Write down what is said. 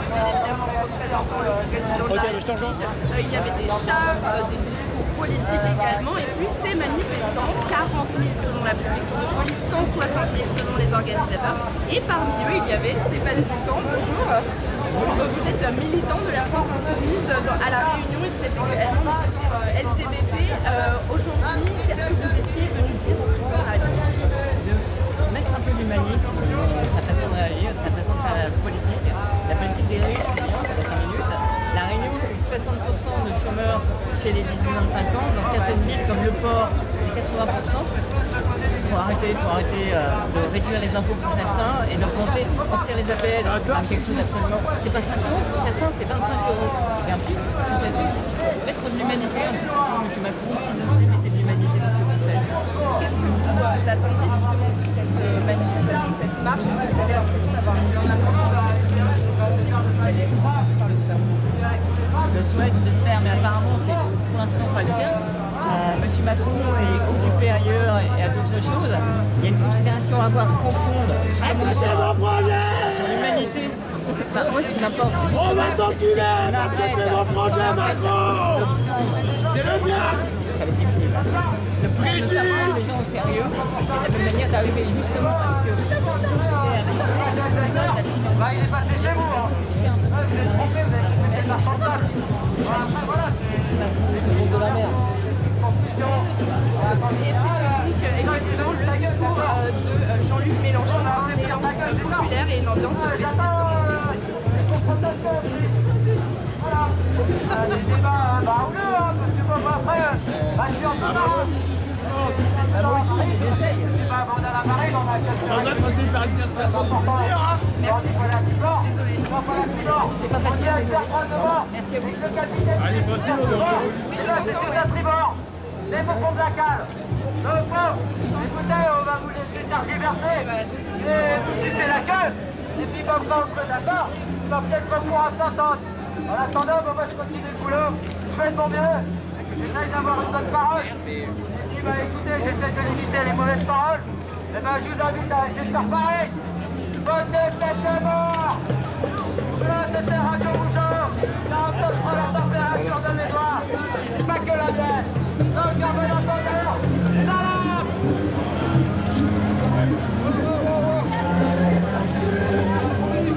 bien évidemment représentant le président de la République. Il y avait des chars, des discours politiques également, et puis ces manifestants, 40 000 selon la préfecture de police, 160 000 selon les organisateurs, et parmi eux il y avait Stéphane Ducamp. Bonjour. Vous êtes militant de la France Insoumise à La Réunion et vous êtes également militant LGBT. Aujourd'hui, qu'est-ce que vous étiez venu dire au président de la République? De mettre un peu d'humanisme dans sa façon de réagir, de sa façon de faire la politique. La politique des rues, c'est bien, ça fait 5 minutes. La Réunion, c'est 60% de chômeurs chez les 18-25 ans. Dans certaines villes comme le Port, c'est 80%. Il faut arrêter de réduire les impôts pour certains et d'augmenter, sortir les APL. C'est quelque chose absolument. C'est pas 5 euros, pour certains, c'est 25 euros. C'est bien plus, tout à fait. Mettre de l'humanité un tout petit peu, M. Macron, s'il vous plaît, mettez de l'humanité dans ce que vous faites. Qu'est-ce que vous attendiez justement de cette manifestation, de cette marche? Est-ce que vous avez l'impression d'avoir un apportement? Est-ce que vous allez être par le gouvernement? Je le souhaite, j'espère, mais apparemment c'est pour l'instant pas le cas. Monsieur Macron est occupé ailleurs et à d'autres choses. Il y a une considération à avoir profonde sur l'humanité. Enfin, moi, ce qui m'importe, On va t'enculer parce que c'est mon projet, Macron. C'est le mien. ça va être difficile. De prendre les gens au sérieux et de la même manière d'arriver justement parce que on considère c'est super Et c'est donc effectivement le discours de Jean-Luc Mélenchon, un élan populaire et une ambiance festive comme on le disait. Les débats houleux, parce que moi après, je suis en train alors, on a la marée, on a Merci. Désolé. c'est pas facile. Merci à vous. le capitaine. Allez, continue. Oui, je l'entends, la tribord, les au fond de la cale. Écoutez, on va vous laisser tergiverser. Et vous suivez la queue. Et puis comme ça, on se met d'accord. Peut-être qu'on pourra s'entendre. En attendant, moi je continue le boulot. Je fais de mon mieux. J'essaye d'avoir une bonne parole. Et puis bah écoutez, j'essaie de limiter les mauvaises paroles. Et ben je vous invite à essayer de faire pareil. Bonne tête de mort. Voilà, c'était Radio Rougeau.